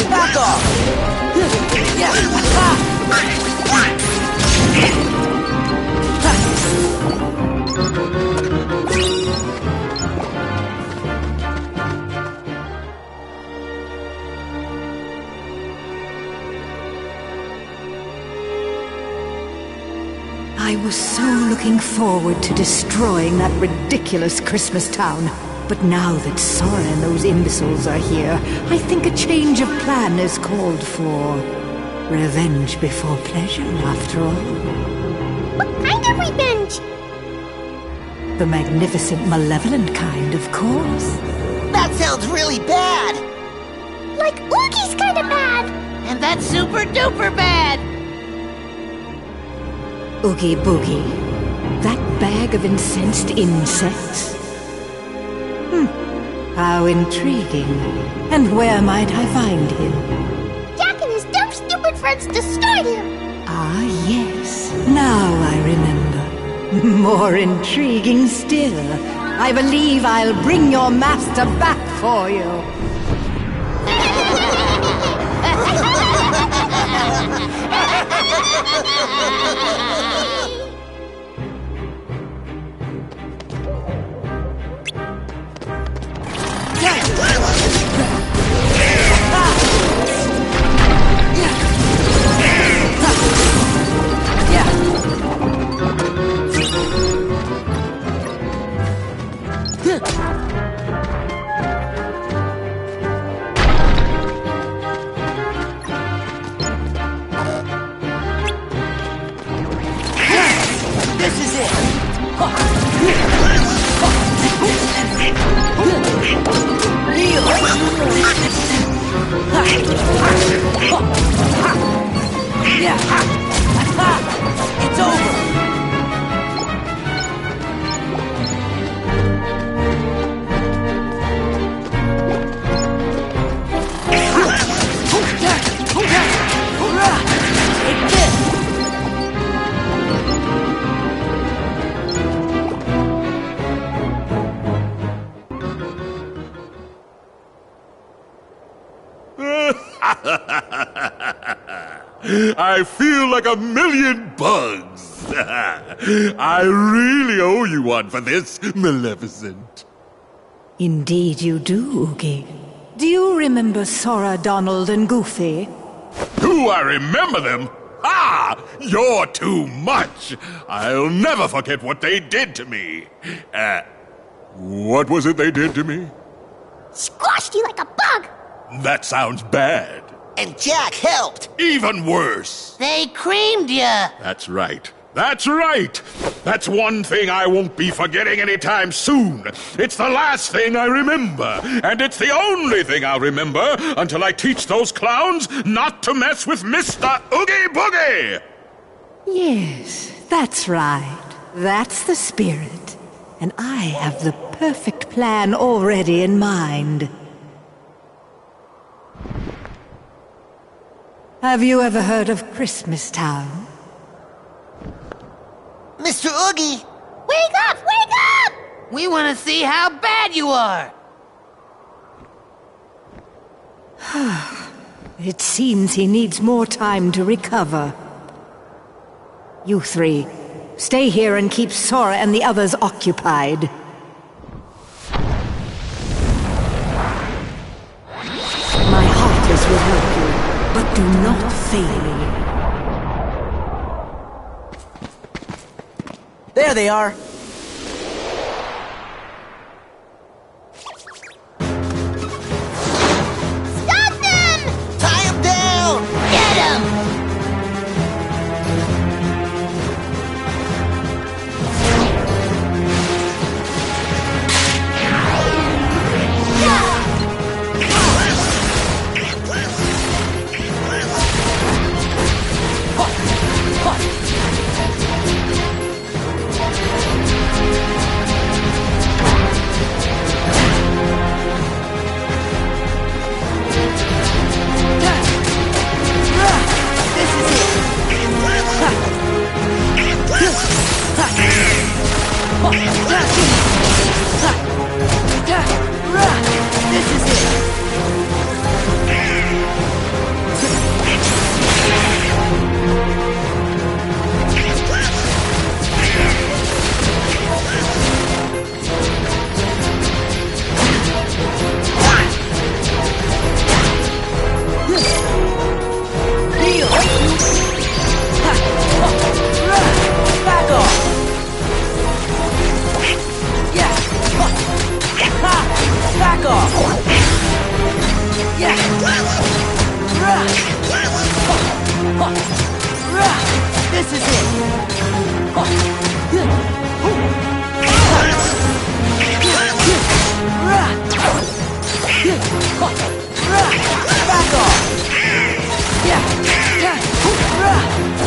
Back off! I was so looking forward to destroying that ridiculous Christmas town. But now that Sora and those imbeciles are here, I think a change of plan is called for. Revenge before pleasure, after all. What kind of revenge? The magnificent, malevolent kind, of course. That sounds really bad! Like Oogie's kind of bad. And that's super duper bad! Oogie Boogie, that bag of incensed insects. How intriguing. And where might I find him? Jack and his dumb, stupid friends destroyed him. Ah, yes. Now I remember. More intriguing still. I believe I'll bring your master back for you. This is it! It's over! Take this! I feel like a million bugs. I really owe you one for this, Maleficent. Indeed you do, Oogie. Do you remember Sora, Donald, and Goofy? Do I remember them? Ah! You're too much! I'll never forget what they did to me. What was it they did to me? Squashed you like a bug. That sounds bad. And Jack helped! Even worse. They creamed ya! That's right. That's right! That's one thing I won't be forgetting anytime soon. It's the last thing I remember. And it's the only thing I'll remember until I teach those clowns not to mess with Mr. Oogie Boogie! Yes, that's right. That's the spirit. And I have the perfect plan already in mind. Have you ever heard of Christmas Town? Mr. Oogie! Wake up! Wake up! We want to see how bad you are! It seems he needs more time to recover. You three, stay here and keep Sora and the others occupied. My Heartless will help you, but do not fail me. There they are! Stop them! Tie him down! Get him! Yeah! This is it!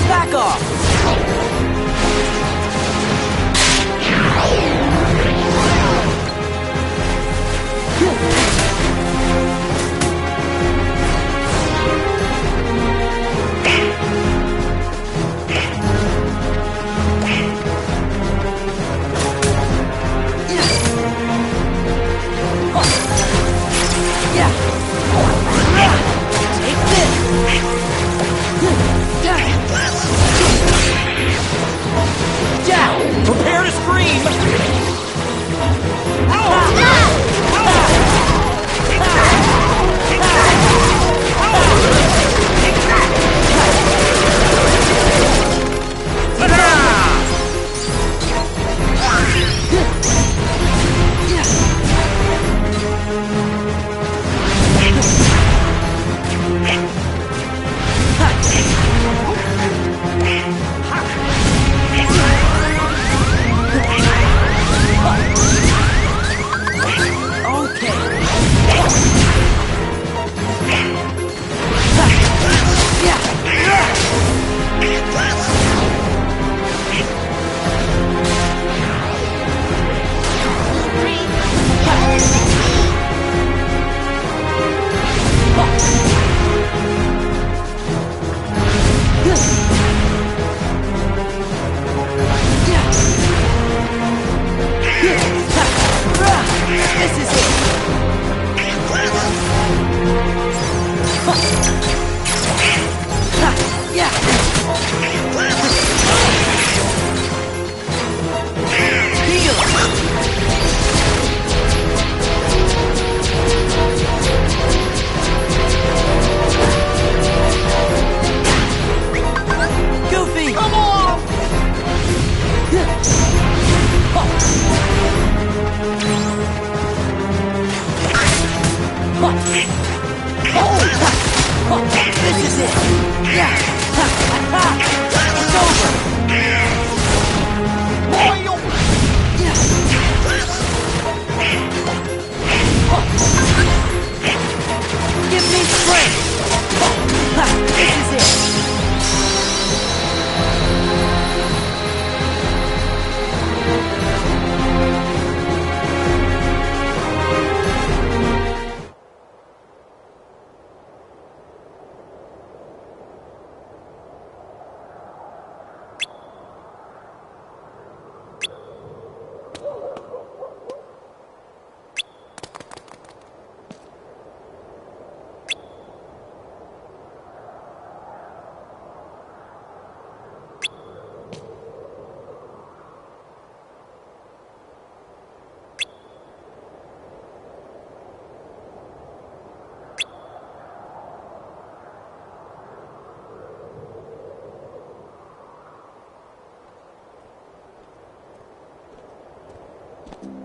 Back off! Back off! Jack, prepare to scream!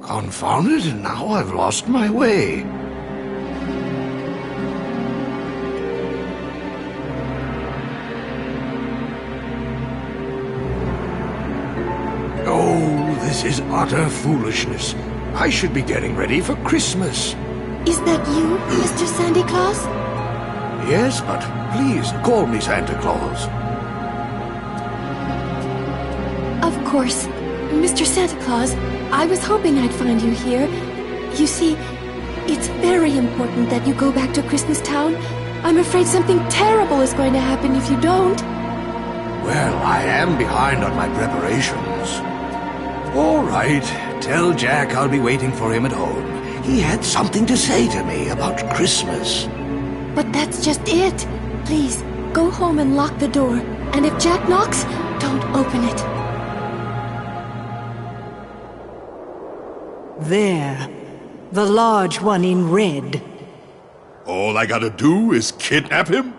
Confounded, now I've lost my way. Oh, this is utter foolishness. I should be getting ready for Christmas. Is that you, Mr. Santa Claus? Yes, but please call me Santa Claus. Of course. Mr. Santa Claus, I was hoping I'd find you here. You see, it's very important that you go back to Christmas Town. I'm afraid something terrible is going to happen if you don't. Well, I am behind on my preparations. All right, tell Jack I'll be waiting for him at home. He had something to say to me about Christmas. But that's just it. Please, go home and lock the door. And if Jack knocks, don't open it. There. The large one in red. All I gotta do is kidnap him?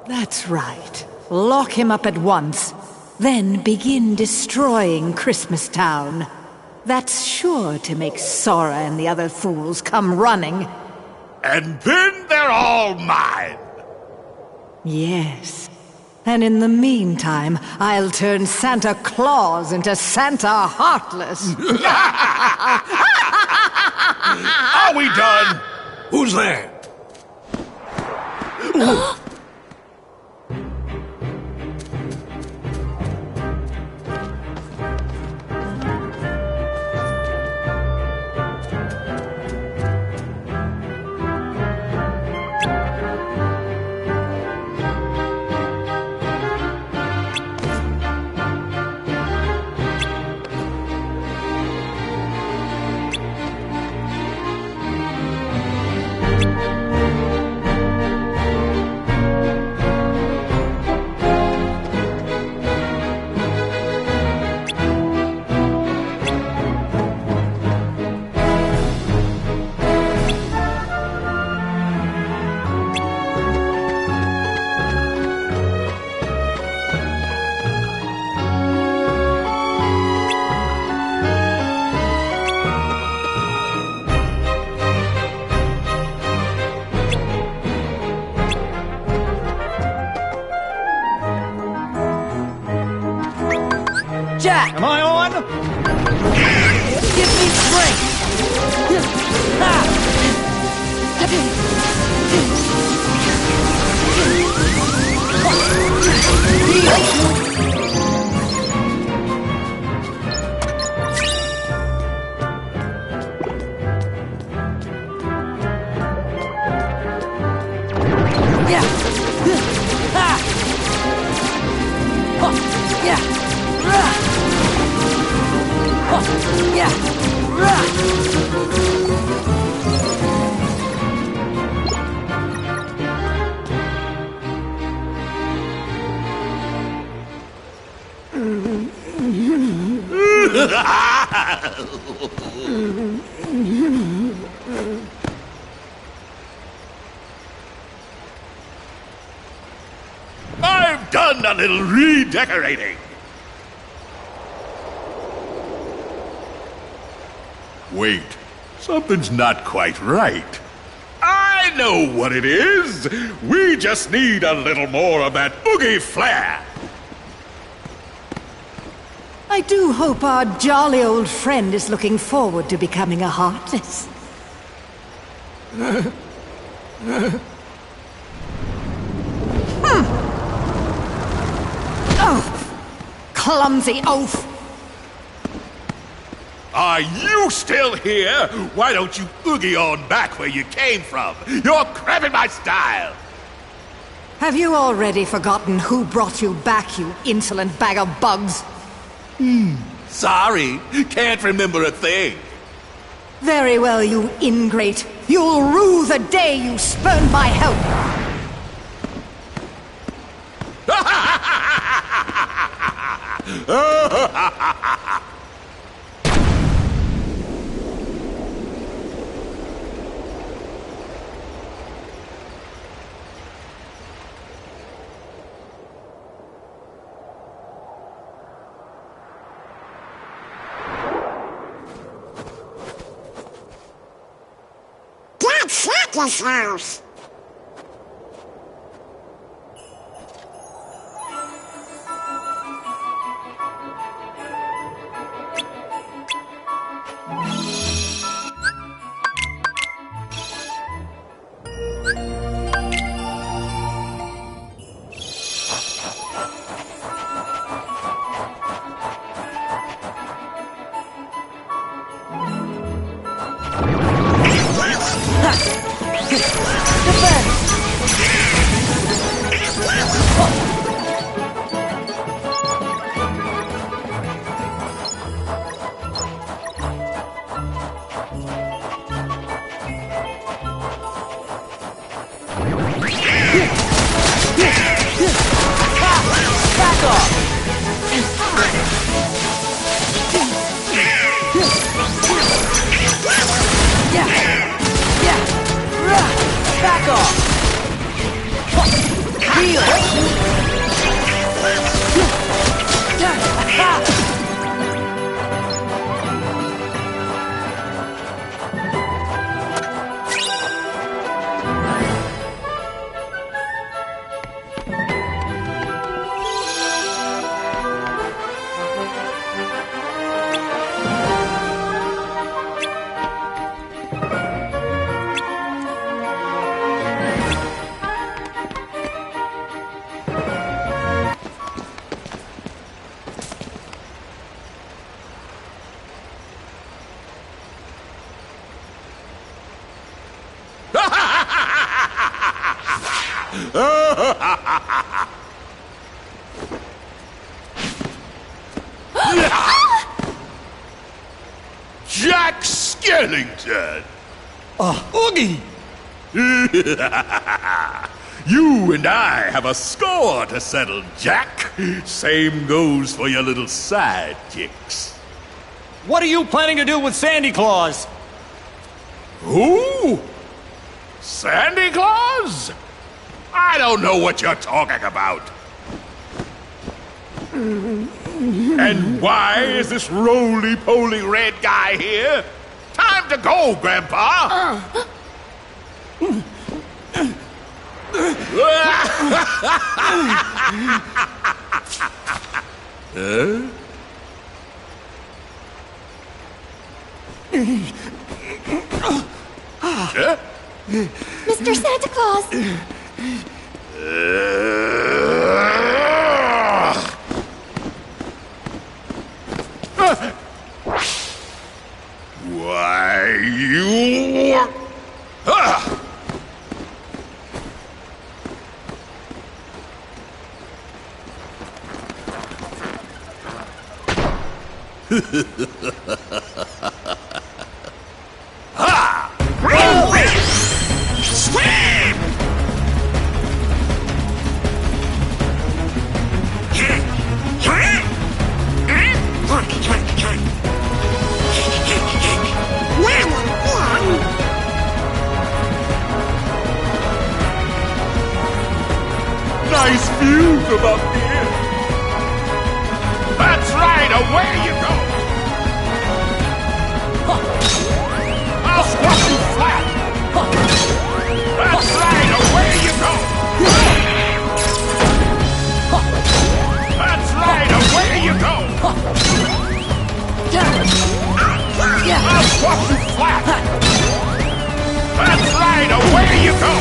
That's right. Lock him up at once. Then begin destroying Christmas Town. That's sure to make Sora and the other fools come running. And then they're all mine! Yes. And in the meantime, I'll turn Santa Claus into Santa Heartless. Are we done? Who's there? Jack! Am I on? Give me strength! I've done a little redecorating. Wait, something's not quite right. I know what it is. We just need a little more of that Oogie flair. I do hope our jolly old friend is looking forward to becoming a Heartless. Oh, clumsy oaf! Are you still here? Why don't you Oogie on back where you came from? You're cramping my style. Have you already forgotten who brought you back, you insolent bag of bugs? Sorry, can't remember a thing. Very well, you ingrate. You'll rue the day you spurned my help. That's Santa's house. Back off! Back off! Heal! Jack Skellington! Oogie! You and I have a score to settle, Jack. Same goes for your little sidekicks. What are you planning to do with Sandy Claus? Who? Sandy Claus? I don't know what you're talking about. And why is this roly-poly red guy here? Time to go, Grandpa! Mr. Santa Claus! Why, you... Nice view from up here. That's right, away you go. I'll squash you flat. That's right, away you go. That's right, away you go. I'll squash you flat. That's right, away you go.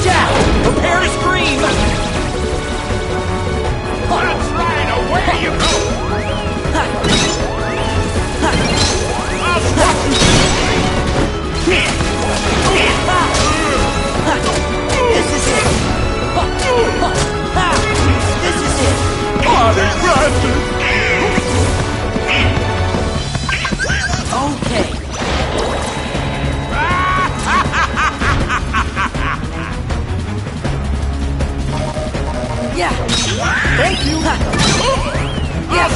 Jack, prepare to scream! That's right, away you go! I'll squash you! This is it! This is it! Party Brandon! Okay. Yeah. Thank you! Yes.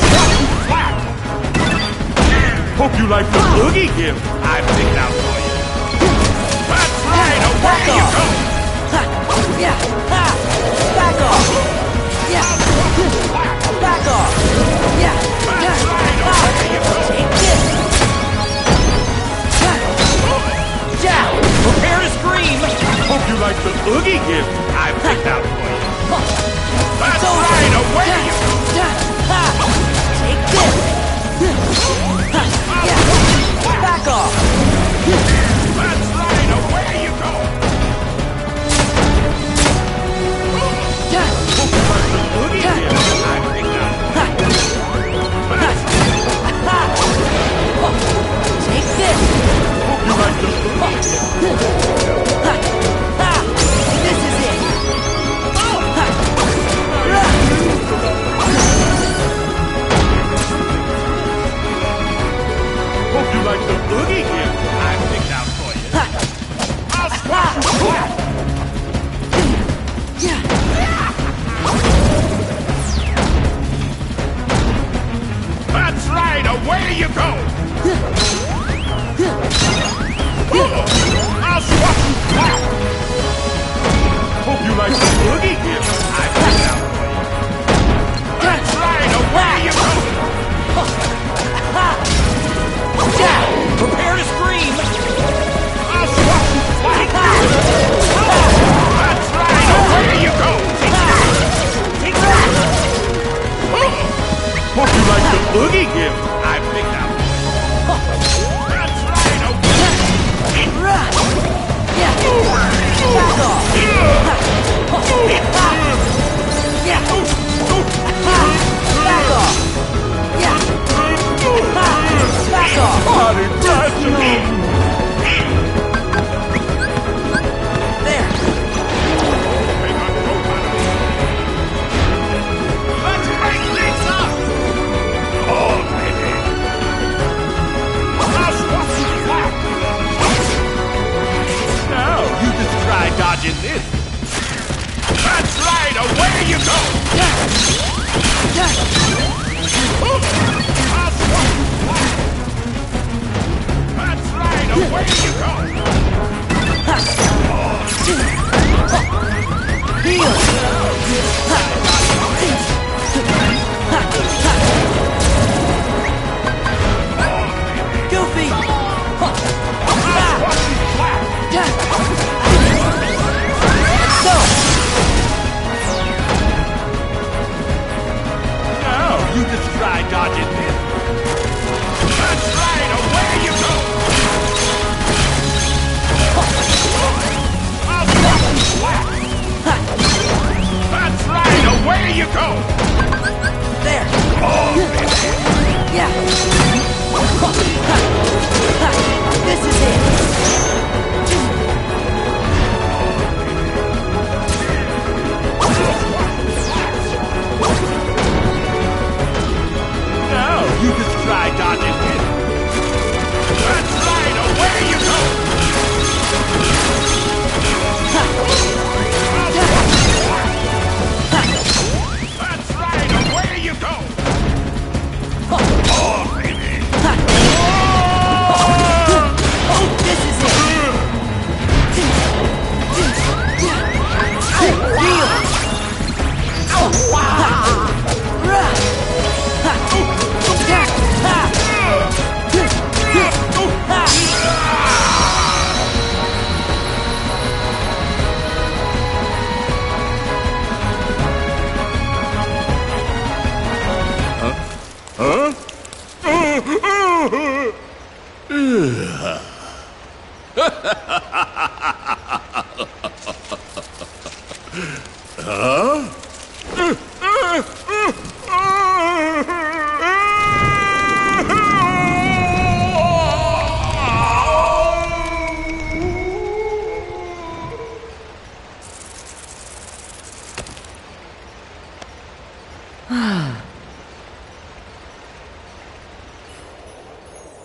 Hope you like the Oogie gift I picked out for you. That's right, away you go! Yeah. Back off. Yeah. Back off. Yeah. That's right, away you go! Take this. Jack, prepare to scream. Hope you like the Oogie gift I picked out for you. That's over. right, away you go! Take this. Yeah. Back off. That's right, away you go! Hope you like the Oogie gift I picked out for you. Take this. Hope you like the Oogie gift. This is it. Hope you like the Oogie gift I picked out for you. I'll squash you flat. That's right, away you go. I'll squash you flat. Hope you like the Oogie gift I picked out for you. That's right, away you go. Jack, prepare to scream. I'll squash you flat. That's right, away you go. Take that. Hope you like the Oogie gift I picked out for you. That's right, away. Yeah. Back off. Yeah. Back off. Yeah. Back off. Party Brandon. There. dodging this. That's right, away you go! That's right, away you go! Goofy! Now you just try dodging this. That's right, away you go! I'll drop you flat. That's right, away you go! There! Yeah! This is it! Now you just try dodging this. That's right, away you go! That's right, away you go! Oh, baby! This is it!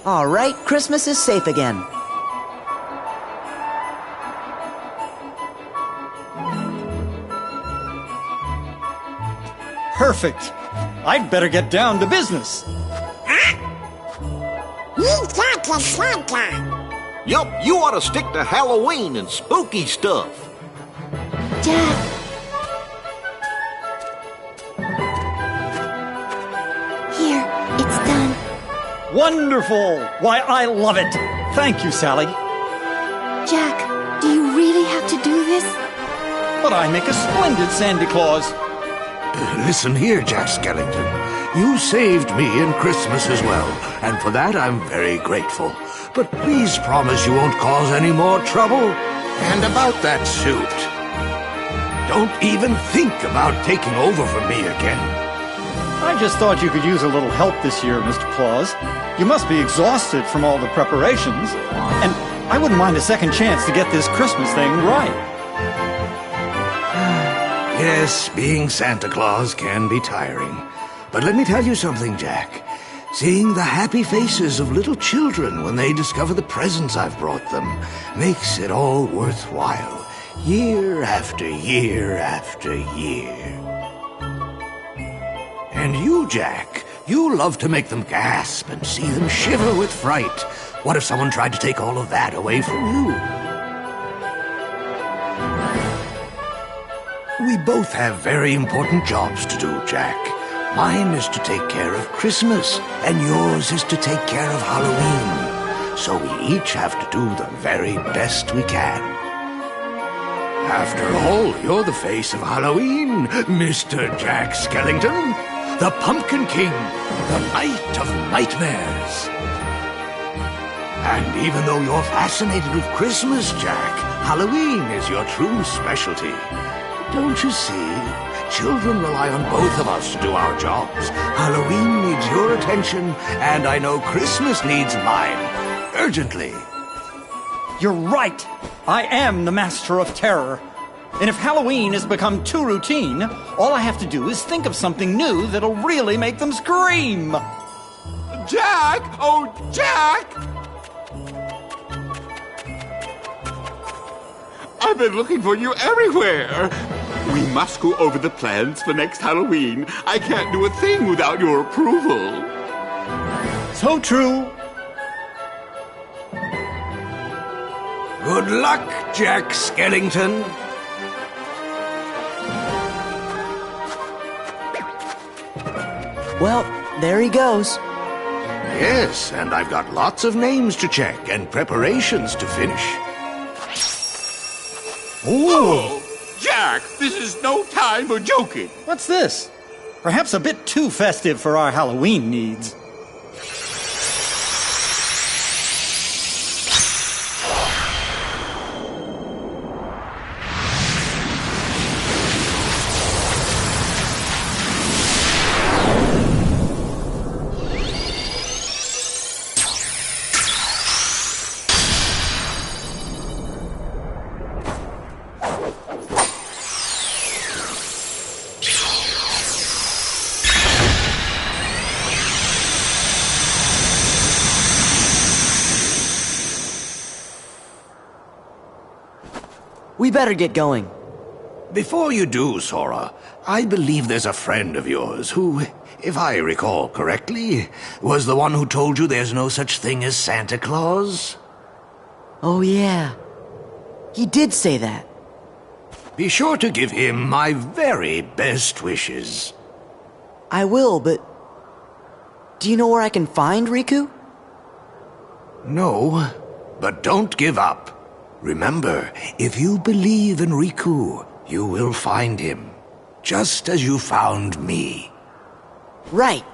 All right, Christmas is safe again. Perfect. I'd better get down to business. You got the Santa. Yup, you ought to stick to Halloween and spooky stuff. Jack. Here, it's done. Wonderful. Why, I love it. Thank you, Sally. Jack, do you really have to do this? But I make a splendid Santa Claus. Listen here, Jack Skellington. You saved me in Christmas as well, and for that I'm very grateful. But please promise you won't cause any more trouble. And about that suit, don't even think about taking over from me again. I just thought you could use a little help this year, Mr. Claus. You must be exhausted from all the preparations. And I wouldn't mind a second chance to get this Christmas thing right. Yes, being Santa Claus can be tiring. But let me tell you something, Jack. Seeing the happy faces of little children when they discover the presents I've brought them makes it all worthwhile, year after year after year. And you, Jack, you love to make them gasp and see them shiver with fright. What if someone tried to take all of that away from you? We both have very important jobs to do, Jack. Mine is to take care of Christmas, and yours is to take care of Halloween. So we each have to do the very best we can. After all, you're the face of Halloween, Mr. Jack Skellington, the Pumpkin King, the Knight of Nightmares. And even though you're fascinated with Christmas, Jack, Halloween is your true specialty. Don't you see? Children rely on both of us to do our jobs. Halloween needs your attention, and I know Christmas needs mine. Urgently. You're right. I am the master of terror. And if Halloween has become too routine, all I have to do is think of something new that'll really make them scream. Jack! Oh, Jack! I've been looking for you everywhere. We must go over the plans for next Halloween. I can't do a thing without your approval. So true. Good luck, Jack Skellington. Well, there he goes. Yes, and I've got lots of names to check and preparations to finish. Oh, Jack, this is no time for joking. What's this? Perhaps a bit too festive for our Halloween needs. We better get going. Before you do, Sora, I believe there's a friend of yours who, if I recall correctly, was the one who told you there's no such thing as Santa Claus? Oh, yeah. He did say that. Be sure to give him my very best wishes. I will, but... do you know where I can find Riku? No, but don't give up. Remember, if you believe in Riku, you will find him, just as you found me. Right.